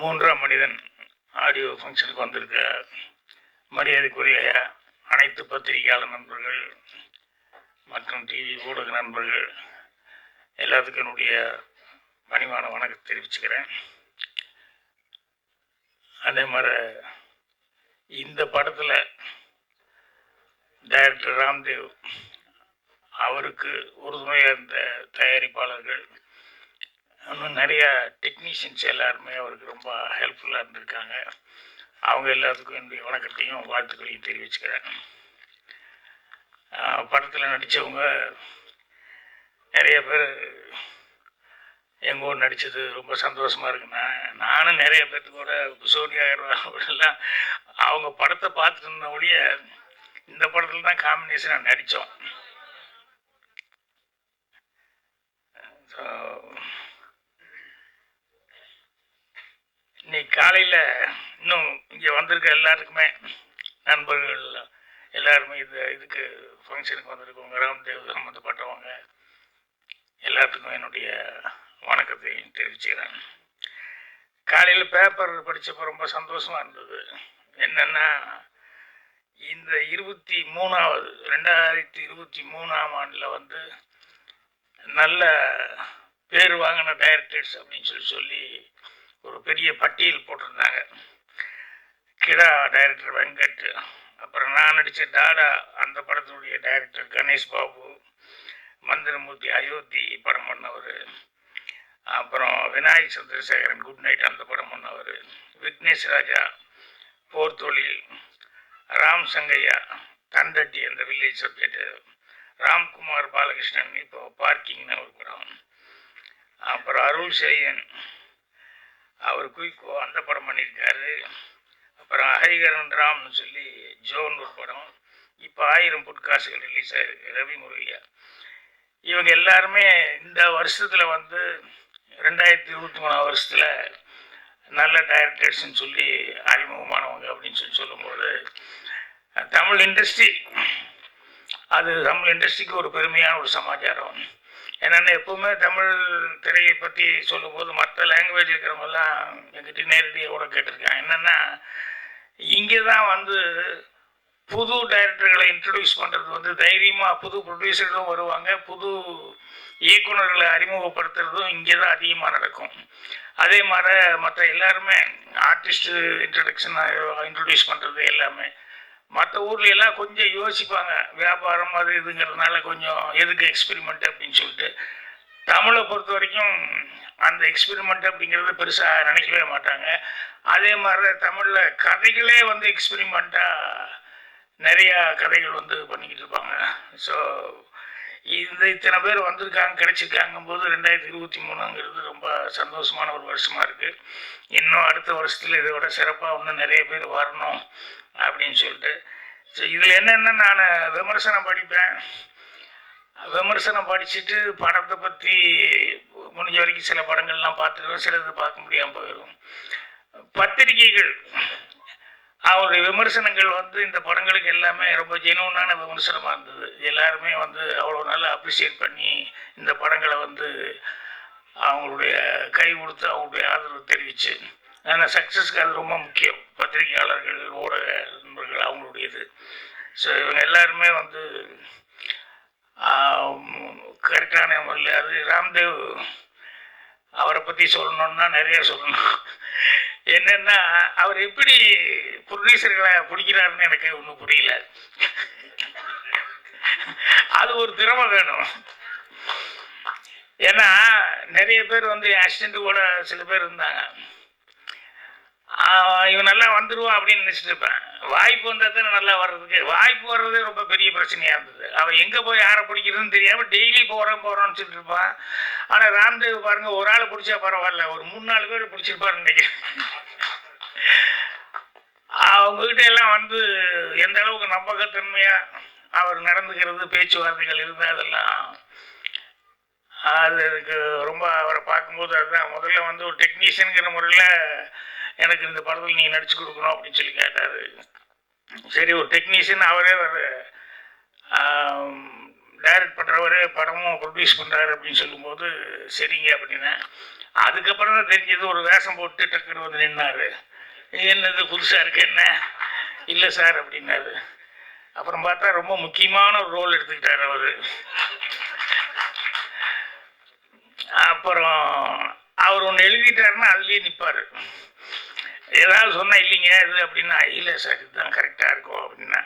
மூன்றாம் மனிதன் ஆடியோ ஃபங்க்ஷனுக்கு வந்திருக்க மரியாதைக்குரிய அனைத்து பத்திரிகையாளர் நண்பர்கள் மற்றும் டிவி ஊடக நண்பர்கள் எல்லாத்துக்கும் என்னுடைய பணிவான வணக்கத்தை தெரிவிச்சுக்கிறேன். அதே மாதிரி இந்த படத்தில் டைரக்டர் ராம்தேவ் அவருக்கு உறுதுணையாக இருந்த தயாரிப்பாளர்கள் இன்னும் நிறையா டெக்னீஷியன்ஸ் எல்லாருமே அவருக்கு ரொம்ப ஹெல்ப்ஃபுல்லாக இருந்திருக்காங்க. அவங்க எல்லாத்துக்கும் என்னுடைய வணக்கத்தையும் வாழ்த்துக்களையும் தெரிவிச்சுக்கிறேன். படத்தில் நடித்தவங்க நிறைய பேர் எங்கள் ஊர் நடித்தது ரொம்ப சந்தோஷமாக இருக்குண்ணா. நானும் நிறைய பேர்த்துக்கு கூட சோனியா எல்லாம் அவங்க படத்தை பார்த்துட்டு இருந்த ஒழிய இந்த படத்தில் தான் காம்பினேஷனாக நடித்தோம். இன்னைக்கு காலையில் இன்னும் இங்கே வந்திருக்க எல்லாருக்குமே நண்பர்கள் எல்லாருமே இதுக்கு ஃபங்க்ஷனுக்கு வந்திருக்கவங்க ராம்தேவ் சம்மந்தப்பட்டவங்க எல்லாத்துக்கும் என்னுடைய வணக்கத்தையும் தெரிவிச்சுக்கிறேன். காலையில் பேப்பர் படித்தப்போ ரொம்ப சந்தோஷமாக இருந்தது. என்னென்னா இந்த 2023 ஆண்டில் நல்ல பேர் வாங்கின டைரக்டர்ஸ் அப்படின்னு சொல்லி ஒரு பெரிய பட்டியல் போட்டிருந்தாங்க. கிடா டைரக்டர் வெங்கட், அப்புறம் நான் நடித்த டாடா அந்த படத்தினுடைய டைரக்டர் கணேஷ் பாபு, மந்திரமூர்த்தி அயோத்தி படம் பண்ணவர், அப்புறம் விநாயக் சந்திரசேகரன் குட் நைட் அந்த படம் பண்ணவர், விக்னேஷ் ராஜா போர் தொழில், ராம் சங்கையா தண்டட்டி அந்த வில்லேஜ் சப்ஜெக்டு, ராம்குமார் பாலகிருஷ்ணன் இப்போ பார்க்கிங்னு ஒரு படம், அப்புறம் அருள் சேயன் அவர் குயிக்கோ அந்த படம் பண்ணியிருக்காரு, அப்புறம் ஹரிகரன் ராம்னு சொல்லி ஜோன் ஒரு படம், இப்போ 1000 புட்காசுகள் ரிலீஸ் ஆகிருக்கு ரவி முருகையா. இவங்க எல்லாருமே இந்த வருஷத்தில் 2023 வருஷத்தில் நல்ல டைரக்டர்ஸ்ன்னு சொல்லி அறிமுகமானவங்க அப்படின்னு சொல்லும்போது தமிழ் இண்டஸ்ட்ரிக்கு ஒரு பெருமையான ஒரு சமாச்சாரம். என்னென்ன எப்போவுமே தமிழ் திரையை பற்றி சொல்லும்போது மற்ற லாங்குவேஜ் இருக்கிறவங்கெல்லாம் எங்கிட்ட நேரடியாக கூட கேட்டிருக்காங்க. என்னென்னா இங்கே தான் புது டைரக்டர்களை இன்ட்ரடியூஸ் பண்ணுறது தைரியமாக புது ப்ரொடியூசர்களும் வருவாங்க, புது இயக்குநர்களை அறிமுகப்படுத்துறதும் இங்கே தான் அதிகமாக நடக்கும். அதே மாதிரி மற்ற எல்லாருமே ஆர்டிஸ்ட்டு இன்ட்ரடியூஸ் பண்ணுறது எல்லாமே மற்ற ஊர்லையெல்லாம் கொஞ்சம் யோசிப்பாங்க, வியாபாரம் அது இதுங்கிறதுனால கொஞ்சம் எதுக்கு எக்ஸ்பெரிமெண்ட் அப்படின்னு சொல்லிட்டு. தமிழை பொறுத்த வரைக்கும் அந்த எக்ஸ்பெரிமெண்ட் அப்படிங்கிறத பெருசாக நினைக்கவே மாட்டாங்க. அதே மாதிரி தமிழில் கதைகளே எக்ஸ்பெரிமெண்ட்டாக நிறையா கதைகள் பண்ணிக்கிட்டு இருப்பாங்க. ஸோ இத்தனை பேர் கிடைச்சிருக்காங்கும் போது 2023ங்கிறது ரொம்ப சந்தோஷமான ஒரு வருஷமாக இருக்குது. இன்னும் அடுத்த வருஷத்தில் இதை விட சிறப்பாக இன்னும் நிறைய பேர் வரணும் அப்படின்னு சொல்லிட்டு. ஸோ இதில் என்னென்னா நான் விமர்சனம் படிப்பேன். விமர்சனம் படிச்சுட்டு படத்தை பற்றி முடிஞ்ச வரைக்கும் சில படங்கள்லாம் பார்த்துருவேன், சிலது பார்க்க முடியாமல் போயிடும். பத்திரிகைகள் அவருடைய விமர்சனங்கள் இந்த படங்களுக்கு எல்லாமே ரொம்ப ஜெனுவனான விமர்சனமாக இருந்தது. எல்லாருமே அவ்வளோ நல்லா அப்ரிஷியேட் பண்ணி இந்த படங்களை அவங்களுடைய கை கொடுத்து அவங்களுடைய ஆதரவு தெரிவித்து, ஆனால் சக்ஸஸ்க்கு அது ரொம்ப முக்கியம். பத்திரிகையாளர்கள் ஊடக நண்பர்கள் அவங்களுடையது. ஸோ இவங்க எல்லாருமே கரெக்டான முறையில் அது ராம்தேவ் அவரை பற்றி சொல்லணுன்னா நிறைய சொல்லணும். என்னென்னா அவர் எப்படி ப்ரொடியூசர்களை பிடிக்கிறாருன்னு எனக்கு ஒன்றும் புரியல. அது ஒரு திறமை வேணும். ஏன்னா நிறைய பேர் ஆக்சிடென்ட் கூட சில பேர் இருந்தாங்க. இவன் நல்லா வந்துடுவான் அப்படின்னு நினச்சிட்டு இருப்பேன். வாய்ப்பு வந்தால் தானே நல்லா வர்றதுக்கு. வாய்ப்பு வர்றதே ரொம்ப பெரிய பிரச்சனையாக இருந்தது. அவன் எங்கே போய் யாரை பிடிக்கிறதுன்னு தெரியாமல் டெய்லி போகிறோன்னு சொல்லிட்டு இருப்பான். ஆனால் ராம்தேவ் பாருங்கள், ஒரு ஆள் பிடிச்சா பரவாயில்ல, ஒரு 3-4 பேர் பிடிச்சிருப்பாருன்னு நினைக்கிறேன். அவங்ககிட்ட எல்லாம் எந்த அளவுக்கு நம்பகத்தன்மையாக அவர் நடந்துக்கிறது, பேச்சுவார்த்தைகள் இருந்தால் அதெல்லாம் அதுக்கு ரொம்ப அவரை பார்க்கும்போது அதுதான் முதல்ல ஒரு டெக்னீஷியனுங்கிற முறையில் எனக்கு இந்த படத்தில் நீங்கள் நடிச்சு கொடுக்கணும் அப்படின்னு சொல்லி கேட்டார். சரி, ஒரு டெக்னீஷியன் அவரே டைரக்ட் பண்ணுறவர் படமும் ப்ரொடியூஸ் பண்ணுறாரு அப்படின்னு சொல்லும்போது சரிங்க அப்படின்னா, அதுக்கப்புறம் தான் தெரிஞ்சது ஒரு வேஷம் போட்டு டக்குன்னு வந்து நின்னார். என்னது புதுசாக இருக்கு என்ன? இல்லை சார் அப்படின்னாரு. அப்புறம் பார்த்தா ரொம்ப முக்கியமான ஒரு ரோல் எடுத்துக்கிட்டார் அவர். அப்புறம் அவர் ஒன்று எழுதிட்டாருன்னா அதுலேயே நிற்பார். ஏதாவது சொன்னால் இல்லைங்க இது அப்படின்னா, இல்லை சார் இதுதான் கரெக்டாக இருக்கும் அப்படின்னா,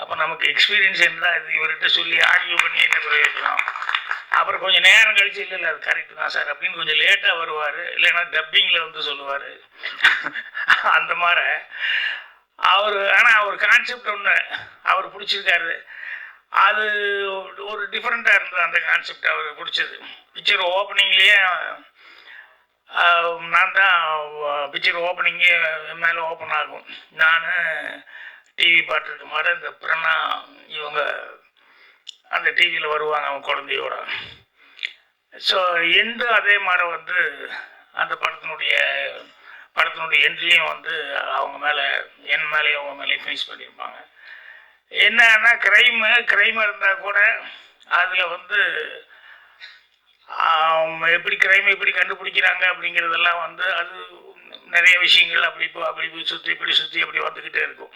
அப்போ நமக்கு எக்ஸ்பீரியன்ஸ் இருந்தால் இது இவர்கிட்ட சொல்லி ஆர்கியூ பண்ணி என்ன பிரயோஜனம்? அப்புறம் கொஞ்சம் நேரம் கழிச்சு இல்லை இல்லை அது கரெக்டு தான் சார் அப்படின்னு கொஞ்சம் லேட்டாக வருவார். இல்லைன்னா டப்பிங்கில் வந்து சொல்லுவார். அந்த மாதிரி ஆனால் அவர் கான்செப்ட் ஒன்று அவர் பிடிச்சிருக்காரு. அது ஒரு டிஃப்ரெண்ட்டாக இருந்தது அந்த கான்செப்ட் அவருக்கு பிடிச்சது. பிக்சர் ஓப்பனிங்லேயே நான் தான் பிக்சர் ஓப்பனிங்கே மேலே ஓப்பன் ஆகும். நான் டிவி பார்த்துருக்க மாதிரி இந்த பிரணா இவங்க அந்த டிவியில் வருவாங்க அவங்க குழந்தையோட. ஸோ எண்டு அதே மாதிரி வந்து அந்த படத்தினுடைய எண்ட்லேயும் வந்து அவங்க மேலே என் மேலேயும் அவங்க மேலேயும் ஃபினிஷ் பண்ணியிருப்பாங்க. என்னன்னா கிரைமாக இருந்தால் கூட அதில் வந்து எப்படி கிரைமை எப்படி கண்டுபிடிக்கிறாங்க அப்படிங்கிறதெல்லாம் வந்து அது நிறைய விஷயங்கள் அப்படி போய் சுற்றி அப்படி வந்துக்கிட்டே இருக்கும்.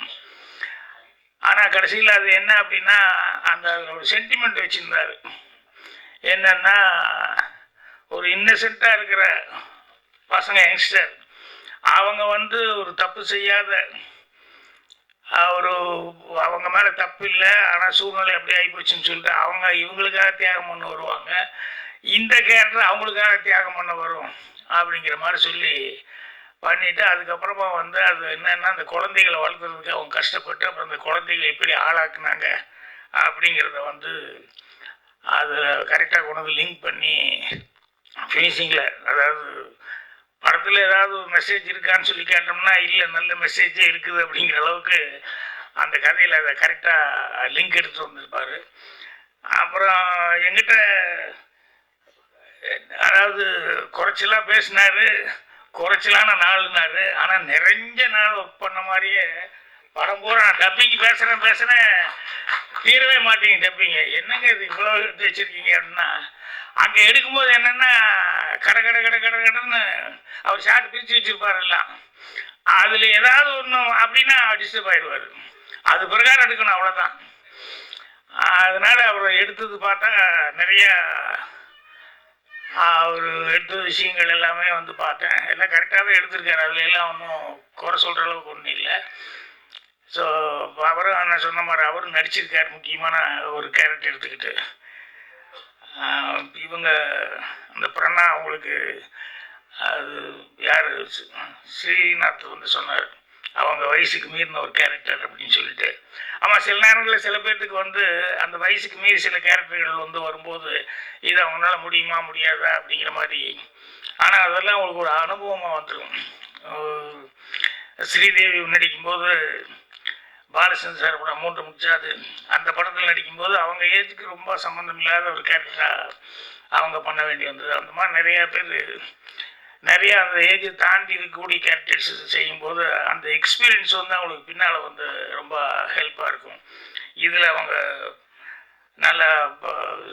ஆனால் கடைசியில் அது என்ன அப்படின்னா அந்த ஒரு சென்டிமெண்ட் வச்சுருந்தார். என்னன்னா ஒரு இன்னசென்ட்டாக இருக்கிற பசங்க யங்ஸ்டர் அவங்க வந்து ஒரு தப்பு செய்யாத அவங்க மேலே தப்பு இல்லை, ஆனால் சூழ்நிலை அப்படி ஆகிப்போச்சுன்னு சொல்லிட்டு அவங்க இவங்களுக்காக தியாகம் பண்ண வருவாங்க. இந்த கேரக்டர் அவங்களுக்காக தியாகம் பண்ண வரும் அப்படிங்கிற மாதிரி சொல்லி பண்ணிவிட்டு அதுக்கப்புறமா வந்து அது என்னென்னா அந்த குழந்தைகளை வளர்க்குறதுக்கு அவங்க கஷ்டப்பட்டு அப்புறம் அந்த குழந்தைகளை எப்படி ஆளாக்குனாங்க அப்படிங்கிறத வந்து அதில் கரெக்டாக கொண்டு வந்து லிங்க் பண்ணி ஃபினிஷிங்கில், அதாவது படத்தில் ஏதாவது ஒரு மெசேஜ் இருக்கான்னு சொல்லி கேட்டோம்னா இல்லை நல்ல மெசேஜே இருக்குது அப்படிங்கிற அளவுக்கு அந்த கதையில் அதை கரெக்டாக லிங்க் எடுத்து வந்திருப்பார். அப்புறம் எங்கிட்ட அதாவது குறைச்சலாக பேசினார், குறைச்சலான நாள்னாரு. ஆனால் நிறைஞ்ச நாள் ஒர்க் பண்ண மாதிரியே படம் பூரா நான் டப்பிங் பேசுகிறேன் தீரவே மாட்டேங்க டப்பிங்க. என்னங்க இது இவ்வளோ எடுத்து வச்சுருக்கீங்க அப்படின்னா, அங்கே எடுக்கும்போது என்னென்னா கடன்னு அவர் ஷார்ட் பிரித்து வச்சுருப்பார் எல்லாம். அதில் ஏதாவது ஒன்று அப்படின்னா டிஸ்டர்ப் ஆகிடுவார். அது பிரகாரம் எடுக்கணும் அவ்வளோதான். அதனால் அவரை எடுத்தது பார்த்தா நிறையா அவர் எடுத்த விஷயங்கள் எல்லாமே வந்து பார்த்தேன். எல்லாம் கரெக்டாகவே எடுத்திருக்காரு. அதில் எல்லாம் ஒன்றும் குறை சொல்கிற அளவுக்கு ஒன்றும் இல்லை. ஸோ அவரும் நான் சொன்ன மாதிரி அவரும் நடிச்சிருக்கார் முக்கியமான ஒரு கேரக்டர் எடுத்துக்கிட்டு. இவங்க அந்த பிரணா அவங்களுக்கு அது யார் ஸ்ரீநாத் வந்து சொன்னார் அவங்க வயசுக்கு மீறின ஒரு கேரக்டர் அப்படின்னு சொல்லிட்டு. ஆமாம், சில நேரங்களில் சில பேர்த்துக்கு வந்து அந்த வயசுக்கு மீறி சில கேரக்டர்கள் வந்து வரும்போது இது அவங்களால முடியுமா முடியாதா அப்படிங்கிற மாதிரி. ஆனால் அதெல்லாம் அவங்களுக்கு ஒரு அனுபவமாக வந்துடும். ஸ்ரீதேவி நடிக்கும்போது பாலச்சந்தர் சார் படம் 3 முடிச்சாது அந்த படத்தில் நடிக்கும்போது அவங்க ஏஜுக்கு ரொம்ப சம்மந்தம் இல்லாத ஒரு கேரக்டராக அவங்க பண்ண வேண்டி வந்தது. அந்த மாதிரி நிறையா அந்த ஏஜை தாண்டி இருக்கக்கூடிய கேரக்டர்ஸ் செய்யும்போது அந்த எக்ஸ்பீரியன்ஸ் வந்து அவங்களுக்கு பின்னால் வந்து ரொம்ப ஹெல்ப்பாக இருக்கும். இதில் அவங்க நல்லா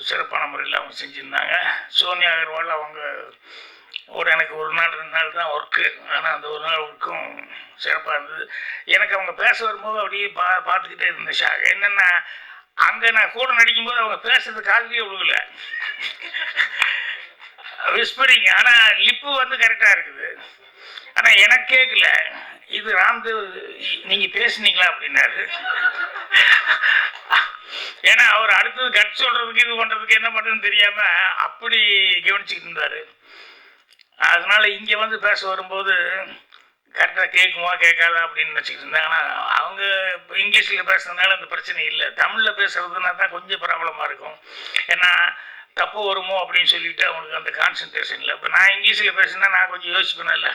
சிறப்பான முறையில் அவங்க செஞ்சுருந்தாங்க. சோனியா அகர்வால் அவங்க எனக்கு 1 நாள் 2 நாள் தான் ஒர்க்கு. ஆனால் அந்த 1 நாள் ஒர்க்கும் சிறப்பாக இருந்தது. எனக்கு அவங்க பேச வரும்போது அப்படியே பார்த்துக்கிட்டே இருந்தேன் ஷாக். என்னென்னா அங்கே நான் கூட நடிக்கும்போது அவங்க பேசுறது காதுலயே விழுகல, விஸ்பரிங். ஆனால் லிப்பு வந்து கரெக்டாக இருக்குது. ஆனால் எனக்கு கேட்கல. இது ராம்தேவ் நீங்கள் பேசுனீங்களா அப்படின்னாரு. ஏன்னா அவர் அடுத்தது கட் சொல்கிறதுக்கு இது பண்ணுறதுக்கு என்ன பண்ணுறதுன்னு தெரியாமல் அப்படி கவனிச்சுக்கிட்டு இருந்தார். அதனால் இங்கே வந்து பேச வரும்போது கரெக்டாக கேட்குமா கேட்காதா அப்படின்னு நினச்சிக்கிட்டு இருந்தேன். ஆனால் அவங்க இப்போ இங்கிலீஷில் பேசுறதுனால அந்த பிரச்சனை இல்லை. தமிழில் பேசுகிறதுனா தான் கொஞ்சம் ப்ராப்ளமாக இருக்கும். ஏன்னா தப்பு வருமோ அப்படின்னு சொல்லிட்டு அவங்களுக்கு அந்த கான்சன்ட்ரேஷன் இல்லை. இப்போ நான் இங்கிலீஷில் பேசுனா நான் கொஞ்சம் யோசிப்பேன்ல,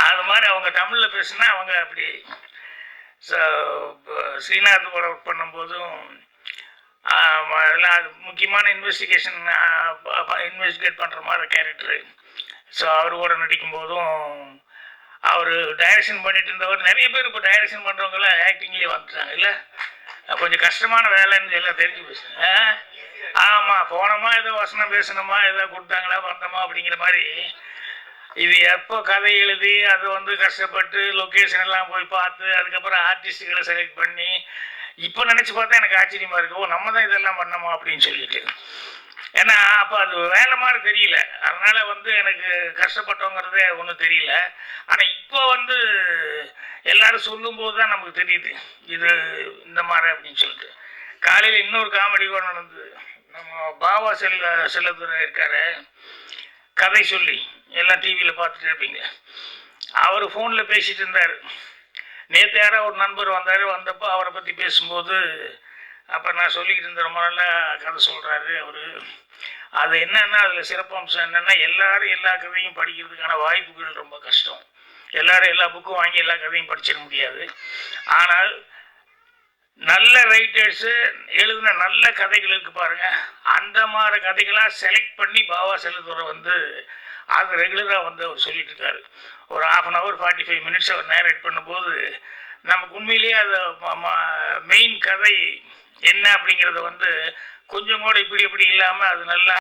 அது மாதிரி அவங்க தமிழில் பேசுனா அவங்க அப்படி. ஸோ ஸ்ரீநாத் கூட ஒர்க் பண்ணும்போதும் அதெல்லாம் அது முக்கியமான இன்வெஸ்டிகேட் பண்ணுற மாதிரி கேரக்டரு. ஸோ அவர் கூட நடிக்கும்போதும் அவர் டைரக்ஷன் பண்ணிட்டு இருந்தவர். நிறைய பேர் இப்போ டைரக்ஷன் பண்ணுறவங்களாம் ஆக்டிங்லேயே வந்துட்டாங்க இல்லை, கொஞ்சம் கஷ்டமான வேலைன்னு எல்லாம் தெரிஞ்சு போச்சு. ஆமாம், போனோமா ஏதோ வசனம் பேசணுமா ஏதோ கொடுத்தாங்களா வந்தோமா அப்படிங்கிற மாதிரி இது எப்போ கதை எழுதி அது வந்து கஷ்டப்பட்டு லொக்கேஷன் எல்லாம் போய் பார்த்து அதுக்கப்புறம் ஆர்டிஸ்ட்டுகளை செலக்ட் பண்ணி இப்போ நினச்சி பார்த்தா எனக்கு ஆச்சரியமாக இருக்கு. ஓ நம்ம தான் இதெல்லாம் பண்ணோமா அப்படின்னு சொல்லிட்டு. ஏன்னா அப்போ அது வேலை மாதிரி தெரியல, அதனால வந்து எனக்கு கஷ்டப்பட்டோங்கிறதே ஒன்றும் தெரியல. ஆனால் இப்போ வந்து எல்லாரும் சொல்லும்போது தான் நமக்கு தெரியுது இது இந்த மாதிரி அப்படின்னு சொல்லிட்டு. காலையில் இன்னொரு காமெடி கூட நடந்தது. நம்ம பாபா செல்லதுரை இருக்காரு, கதை சொல்லி எல்லாம் டிவியில் பார்த்துட்டு இருப்பீங்க. அவர் ஃபோனில் பேசிகிட்டு இருந்தார். நேற்று யாரோ ஒரு நண்பர் வந்தார். வந்தப்போ அவரை பற்றி பேசும்போது அப்போ நான் சொல்லிக்கிட்டு இருந்த ரொம்ப நல்லா கதை சொல்கிறாரு அவர். அது என்னன்னா அதில் சிறப்பம்சம் என்னென்னா எல்லாரும் எல்லா கதையும் படிக்கிறதுக்கான வாய்ப்புகள் ரொம்ப கஷ்டம். எல்லாரும் எல்லா புக்கும் வாங்கி எல்லா கதையும் படிச்சிட முடியாது. ஆனால் நல்ல ரைட்டர்ஸு எழுதின நல்ல கதைகள் இருக்கு பாருங்கள், அந்த மாதிரி கதைகளாக செலக்ட் பண்ணி பாபா செல்லதுரை வந்து அது ரெகுலராக வந்து அவர் சொல்லிட்டு இருக்காரு. ஒரு 1/2 hour 45 minutes அவர் நேரேட் பண்ணும்போது நமக்கு உண்மையிலேயே அது மெயின் கதை என்ன அப்படிங்கிறத வந்து கொஞ்சம் கூட இப்படி இப்படி இல்லாமல் அது நல்லா